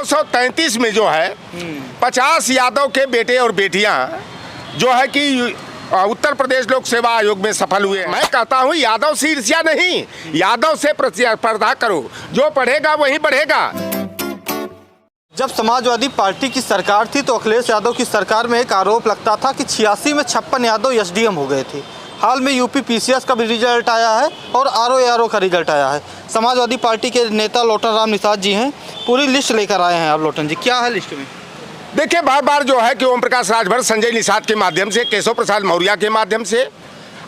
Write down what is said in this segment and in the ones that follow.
933 में जो है 50 यादव के बेटे और बेटियां जो है कि उत्तर प्रदेश लोक सेवा आयोग में सफल हुए हैं। मैं कहता हूं यादव से ईर्ष्या नहीं, यादव से प्रतिस्पर्धा करो, जो पढ़ेगा वही बढ़ेगा। जब समाजवादी पार्टी की सरकार थी तो अखिलेश यादव की सरकार में एक आरोप लगता था कि 86 में 56 यादव एसडीएम हो गए थे। हाल में यूपी पीसीएस का भी रिजल्ट आया है और आरओ का रिजल्ट आया है। समाजवादी पार्टी के नेता लोटन राम निषाद जी हैं, पूरी लिस्ट लेकर आए हैं। आप लोटन जी, क्या है लिस्ट में? देखिए, बार बार जो है कि ओम प्रकाश राजभर, संजय निषाद के माध्यम से, केशव प्रसाद मौर्य के माध्यम से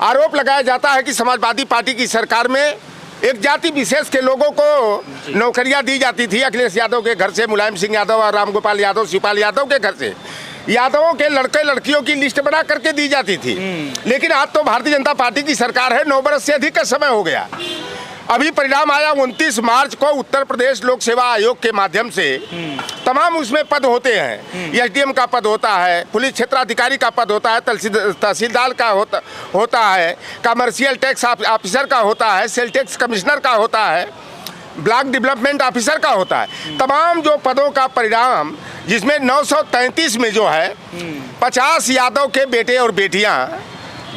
आरोप लगाया जाता है कि समाजवादी पार्टी की सरकार में एक जाति विशेष के लोगों को नौकरियां दी जाती थी। अखिलेश यादव के घर से, मुलायम सिंह यादव और रामगोपाल यादव, शिवपाल यादव के घर से यादवों के लड़के लड़कियों की लिस्ट बना करके दी जाती थी। लेकिन आज तो भारतीय जनता पार्टी की सरकार है, 9 बरस से अधिक का समय हो गया। अभी परिणाम आया 29 मार्च को उत्तर प्रदेश लोक सेवा आयोग के माध्यम से तमाम उसमें पद होते हैं। एसडीएम का पद होता है, पुलिस क्षेत्राधिकारी का पद होता है, तहसीलदार का होता है, कमर्शियल टैक्स ऑफिसर का होता है, सेल टैक्स कमिश्नर का होता है, ब्लॉक डेवलपमेंट ऑफिसर का होता है। तमाम जो पदों का परिणाम, जिसमें 933 में जो है 50 यादव के बेटे और बेटियां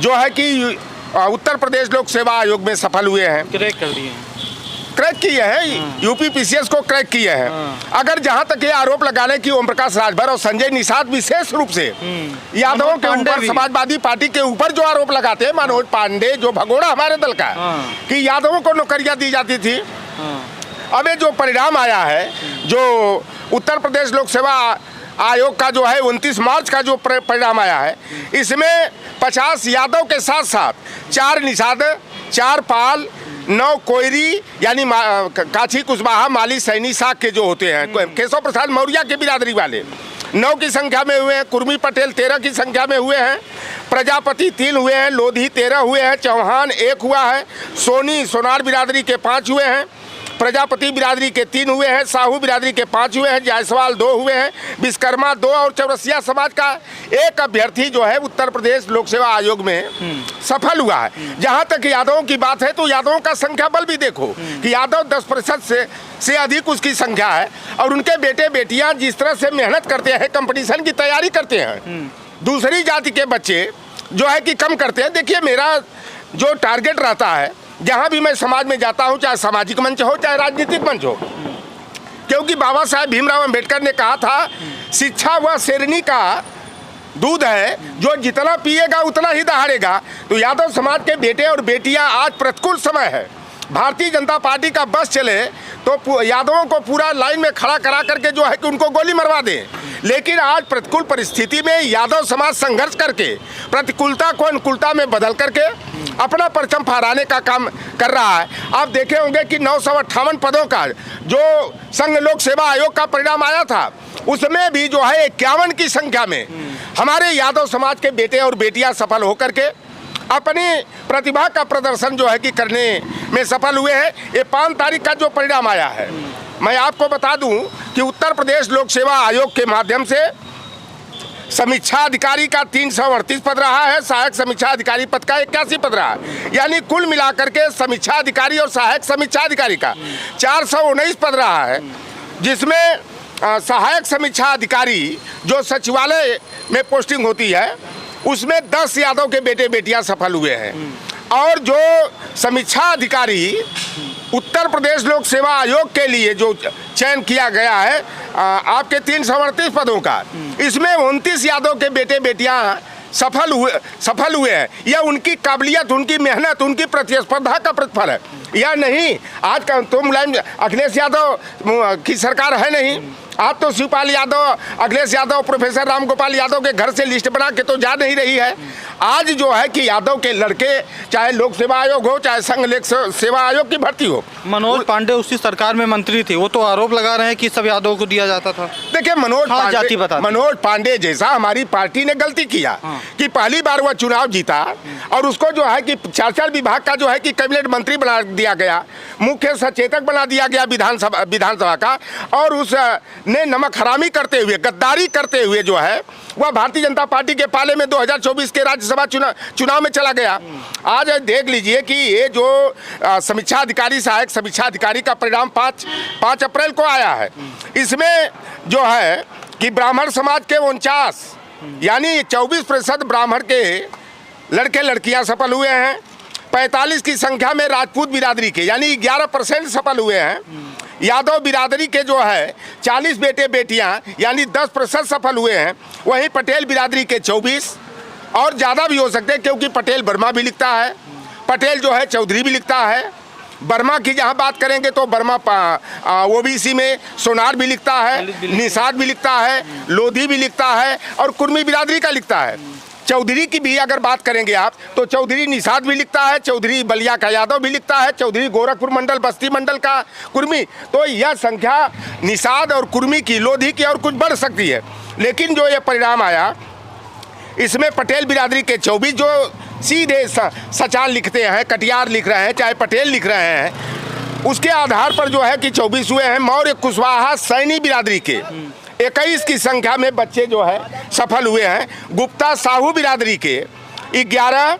जो है कि उत्तर प्रदेश लोक सेवा आयोग में सफल हुए हैं। क्रैक कर दिए, क्रैक किए हैं, यूपी पीसीएस को क्रैक किए हैं। अगर जहां तक ये आरोप लगाने की ओम प्रकाश राजभर और संजय निषाद विशेष रूप से यादवों के ऊपर, समाजवादी पार्टी के ऊपर जो आरोप लगाते हैं, मनोज पांडे जो भगोड़ा हमारे दल का कि यादवों को नौकरियां दी जाती थी। अब ये जो परिणाम आया है, जो उत्तर प्रदेश लोक सेवा आयोग का जो है 29 मार्च का जो परिणाम आया है, इसमें 50 यादव के साथ साथ 4 निषाद, 4 पाल, 9 कोयरी यानी काछी कुशवाहा माली सैनी साख के जो होते हैं, केशव प्रसाद मौर्य के बिरादरी वाले 9 की संख्या में हुए हैं, कुर्मी पटेल 13 की संख्या में हुए हैं, प्रजापति 3 हुए हैं, लोधी 13 हुए हैं, चौहान 1 हुआ है, सोनी सोनार बिरादरी के 5 हुए हैं, प्रजापति बिरादरी के 3 हुए हैं, साहू बिरादरी के 5 हुए हैं, जायसवाल 2 हुए हैं, विश्वकर्मा 2 और चौरसिया समाज का 1 अभ्यर्थी जो है उत्तर प्रदेश लोक सेवा आयोग में सफल हुआ है। जहां तक यादवों की बात है तो यादवों का संख्या बल भी देखो कि यादव 10% से अधिक उसकी संख्या है और उनके बेटे बेटियां जिस तरह से मेहनत करते हैं, कंपटीशन की तैयारी करते हैं, दूसरी जाति के बच्चे जो है कि कम करते हैं। देखिए, मेरा जो टारगेट रहता है, जहाँ भी मैं समाज में जाता हूँ, चाहे सामाजिक मंच हो चाहे राजनीतिक मंच हो, क्योंकि बाबा साहेब भीमराव अंबेडकर ने कहा था शिक्षा वह शेरनी का दूध है जो जितना पिएगा उतना ही दहाड़ेगा। तो यादव समाज के बेटे और बेटियां, आज प्रतिकूल समय है, भारतीय जनता पार्टी का बस चले तो यादवों को पूरा लाइन में खड़ा करा करके जो है कि उनको गोली मरवा दें। लेकिन आज प्रतिकूल परिस्थिति में यादव समाज संघर्ष करके प्रतिकूलता को अनुकूलता में बदल करके अपना परचम फहराने का काम कर रहा है। आप देखे होंगे कि 958 पदों का जो संघ लोक सेवा आयोग का परिणाम आया था, उसमें भी जो है 51 की संख्या में हमारे यादव समाज के बेटे और बेटियां सफल होकर के अपनी प्रतिभा का प्रदर्शन जो है कि करने में सफल हुए हैं। ये 5 तारीख का जो परिणाम आया है, मैं आपको बता दूं कि उत्तर प्रदेश लोक सेवा आयोग के माध्यम से समीक्षा अधिकारी का 338 पद रहा है, सहायक समीक्षा अधिकारी पद का 81 पद रहा है, यानी कुल मिलाकर के समीक्षा अधिकारी और सहायक समीक्षा अधिकारी का 419 पद रहा है, जिसमें सहायक समीक्षा अधिकारी जो सचिवालय में पोस्टिंग होती है उसमें 10 यादव के बेटे बेटियां सफल हुए हैं। और जो समीक्षा अधिकारी उत्तर प्रदेश लोक सेवा आयोग के लिए जो चयन किया गया है आपके 338 पदों का, इसमें 29 यादव के बेटे बेटियां सफल हुए हैं। यह उनकी काबिलियत, उनकी मेहनत, उनकी प्रतिस्पर्धा का प्रतिफल है। यह नहीं आज का तो मुलायम अखिलेश यादव की सरकार है नहीं, आप तो शिवपाल यादव, अखिलेश यादव, प्रोफेसर रामगोपाल यादव के घर से लिस्ट बना के तो जा नहीं रही है। आज जो है कि यादव के लड़के, चाहे लोक सेवा आयोग हो चाहे संघ लोक सेवा आयोग की भर्ती हो। मनोज पांडे उसी सरकार में मंत्री थे, वो तो आरोप लगा रहे हैं कि सब यादवों को दिया जाता था। देखिए, मनोज पांडे जैसा हमारी पार्टी ने गलती किया कि पहली बार वह चुनाव जीता और उसको जो है कि 4 विभाग का जो है कि कैबिनेट मंत्री बना दिया गया, मुख्य सचेतक बना दिया गया विधानसभा का, और उस ने नमक हरामी करते हुए, गद्दारी करते हुए जो है वह भारतीय जनता पार्टी के पाले में 2024 के राज्यसभा चुनाव में चला गया। आज देख लीजिए कि ये जो समीक्षा अधिकारी, सहायक समीक्षा अधिकारी का परिणाम 5 अप्रैल को आया है। इसमें जो है कि ब्राह्मण समाज के 49 यानी 24% ब्राह्मण के लड़के लड़कियां सफल हुए हैं। 45 की संख्या में राजपूत बिरादरी के यानी 11% सफल हुए हैं। यादव बिरादरी के जो है 40 बेटे बेटियां यानी 10% सफल हुए हैं। वहीं पटेल बिरादरी के 24 और ज़्यादा भी हो सकते हैं, क्योंकि पटेल वर्मा भी लिखता है, पटेल जो है चौधरी भी लिखता है। वर्मा की जहाँ बात करेंगे तो वर्मा ओबीसी में सोनार भी लिखता है, निषाद भी लिखता है, लोधी भी लिखता है और कुर्मी बिरादरी का लिखता है। चौधरी की भी अगर बात करेंगे आप तो चौधरी निषाद भी लिखता है, चौधरी बलिया का यादव भी लिखता है, चौधरी गोरखपुर मंडल बस्ती मंडल का कुर्मी। तो यह संख्या निषाद और कुर्मी की, लोधी की और कुछ बढ़ सकती है। लेकिन जो ये परिणाम आया इसमें पटेल बिरादरी के 24 जो सीधे सचान लिखते हैं, कटियार लिख रहे हैं, चाहे पटेल लिख रहे हैं, उसके आधार पर जो है कि 24 हुए हैं। मौर्य कुशवाहा सैनी बिरादरी के 21 की संख्या में बच्चे जो है सफल हुए हैं। गुप्ता साहू बिरादरी के 11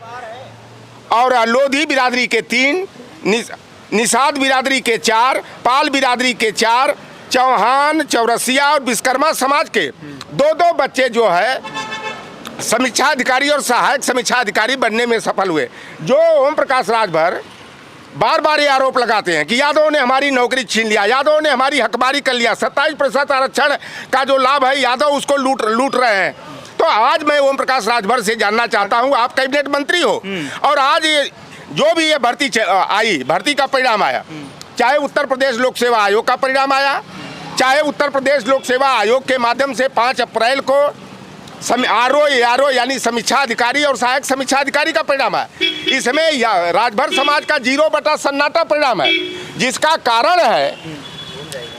और लोधी बिरादरी के 3, निषाद बिरादरी के 4, पाल बिरादरी के 4, चौहान, चौरसिया और विश्वकर्मा समाज के 2 बच्चे जो है समीक्षा अधिकारी और सहायक समीक्षा अधिकारी बनने में सफल हुए। जो ओम प्रकाश राजभर बार बार ये आरोप लगाते हैं कि यादव ने हमारी नौकरी छीन लिया, यादव ने हमारी हकबारी कर लिया, 27% आरक्षण का जो लाभ है यादव उसको लूट रहे हैं। तो आज मैं ओम प्रकाश राजभर से जानना चाहता हूं, आप कैबिनेट मंत्री हो और आज जो भी ये भर्ती का परिणाम आया, चाहे उत्तर प्रदेश लोक सेवा आयोग का परिणाम आया, चाहे उत्तर प्रदेश लोक सेवा आयोग के माध्यम से 5 अप्रैल को आरओ यानी समीक्षा अधिकारी और सहायक समीक्षा अधिकारी का परिणाम है, इसमें राजभर समाज का 0 सन्नाटा परिणाम है। जिसका कारण है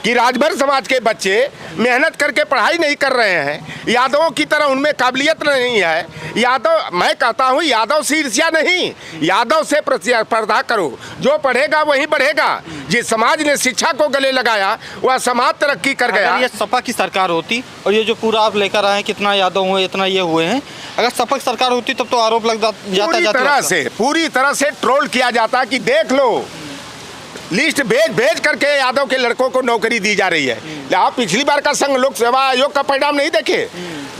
कि राजभर समाज के बच्चे मेहनत करके पढ़ाई नहीं कर रहे हैं, यादवों की तरह उनमें काबिलियत नहीं है। यादव, मैं कहता हूँ यादव से ईर्ष्या नहीं, यादव से प्रतिस्पर्धा करो, जो पढ़ेगा वही बढ़ेगा। जिस समाज ने शिक्षा को गले लगाया वह समाज तरक्की कर गया। ये सपा की सरकार होती और ये जो पूरा आप लेकर आए कितना यादव हुए, इतना ये हुए हैं, अगर सपा की सरकार होती तब तो आरोप लग जाता, पूरी तरह से ट्रोल किया जाता कि देख लो लिस्ट भेज करके यादव के लड़कों को नौकरी दी जा रही है। आप पिछली बार का संघ लोक सेवा आयोग का परिणाम नहीं देखे,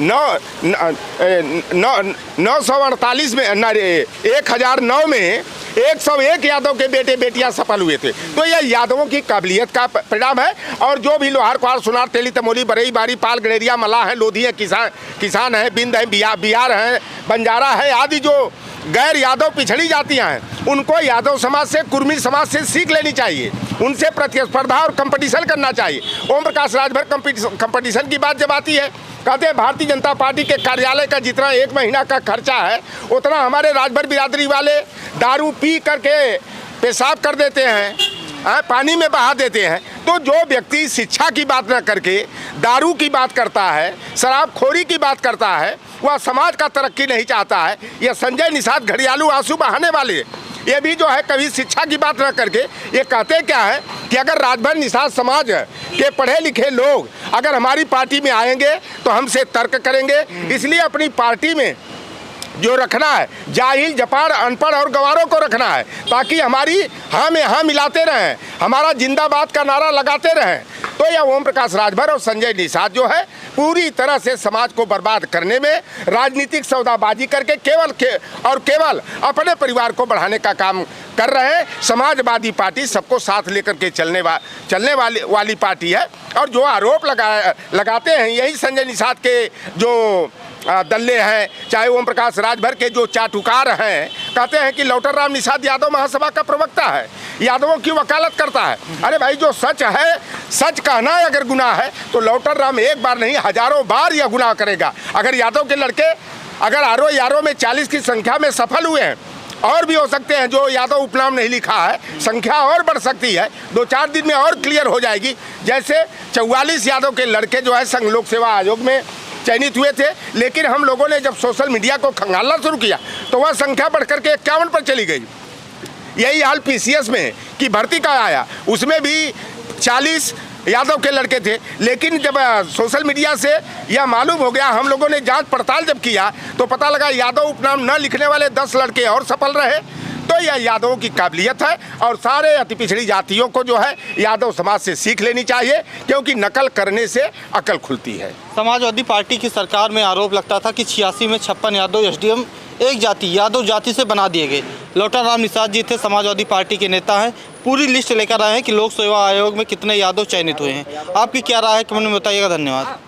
948 में 1009 में 101 यादव के बेटे बेटियां सफल हुए थे। तो यह यादवों की काबिलियत का परिणाम है। और जो भी लोहार कुहार सुनार तेली तमोली बरई बारी पाल गडेरिया मल्लाह है, लोधी है, किसान है, बिंद है, बिहार है, बंजारा है आदि जो गैर यादव पिछड़ी जातियां हैं, उनको यादव समाज से, कुर्मी समाज से सीख लेनी चाहिए, उनसे प्रतिस्पर्धा और कंपटीशन करना चाहिए। ओम प्रकाश राजभर कंपटीशन की बात जब आती है, कहते हैं भारतीय जनता पार्टी के कार्यालय का जितना 1 महीना का खर्चा है उतना हमारे राजभर बिरादरी वाले दारू पी करके पेशाब कर देते हैं, पानी में बहा देते हैं। तो जो व्यक्ति शिक्षा की बात न करके दारू की बात करता है, शराबखोरी की बात करता है, वह समाज का तरक्की नहीं चाहता है। यह संजय निषाद घड़ियालू आंसू बहाने वाले, ये भी जो है कभी शिक्षा की बात न करके ये कहते क्या है कि अगर राजभर निषाद समाज के पढ़े लिखे लोग अगर हमारी पार्टी में आएंगे तो हमसे तर्क करेंगे। इसलिए अपनी पार्टी में जो रखना है जाहिल, जपाड़, अनपढ़ और गवारों को रखना है, ताकि हमारी हाँ में हाँ मिलाते रहें, हमारा जिंदाबाद का नारा लगाते रहें। तो यह ओम प्रकाश राजभर और संजय निषाद जो है पूरी तरह से समाज को बर्बाद करने में, राजनीतिक सौदाबाजी करके केवल अपने परिवार को बढ़ाने का काम कर रहे हैं। समाजवादी पार्टी सबको साथ लेकर के चलने वाली पार्टी है। और जो आरोप लगाते हैं यही संजय निषाद के जो दल्ले हैं, चाहे ओम प्रकाश राजभर के जो चाटुकार हैं, कहते हैं कि लौटर राम निषाद यादव महासभा का प्रवक्ता है, यादवों की वकालत करता है। अरे भाई, जो सच है, सच कहना अगर गुनाह है तो लौटर राम एक बार नहीं हजारों बार यह गुनाह करेगा। अगर यादव के लड़के अगर आरओ में 40 की संख्या में सफल हुए हैं, और भी हो सकते हैं जो यादव उपनाम नहीं लिखा है, संख्या और बढ़ सकती है, 2-4 दिन में और क्लियर हो जाएगी। जैसे 44 यादव के लड़के जो है संघ लोक सेवा आयोग में चयनित हुए थे, लेकिन हम लोगों ने जब सोशल मीडिया को खंगालना शुरू किया तो वह संख्या बढ़कर के 51 पर चली गई। यही हाल पीसीएस में की भर्ती का आया, उसमें भी 40 यादव के लड़के थे। लेकिन जब सोशल मीडिया से यह मालूम हो गया, हम लोगों ने जांच पड़ताल जब किया तो पता लगा यादव उपनाम न लिखने वाले 10 लड़के और सफल रहे। तो यह यादवों की काबिलियत है और सारे अति पिछड़ी जातियों को जो है यादव समाज से सीख लेनी चाहिए, क्योंकि नकल करने से अकल खुलती है। समाजवादी पार्टी की सरकार में आरोप लगता था कि 86 में 56 यादव एसडीएम एक जाति यादव जाति से बना दिए गए। लोटाराम निषाद जी थे, समाजवादी पार्टी के नेता हैं, पूरी लिस्ट लेकर आए हैं कि लोक सेवा आयोग में कितने यादव चयनित हुए हैं। आपकी क्या राय है, कमेंट में बताइएगा। धन्यवाद।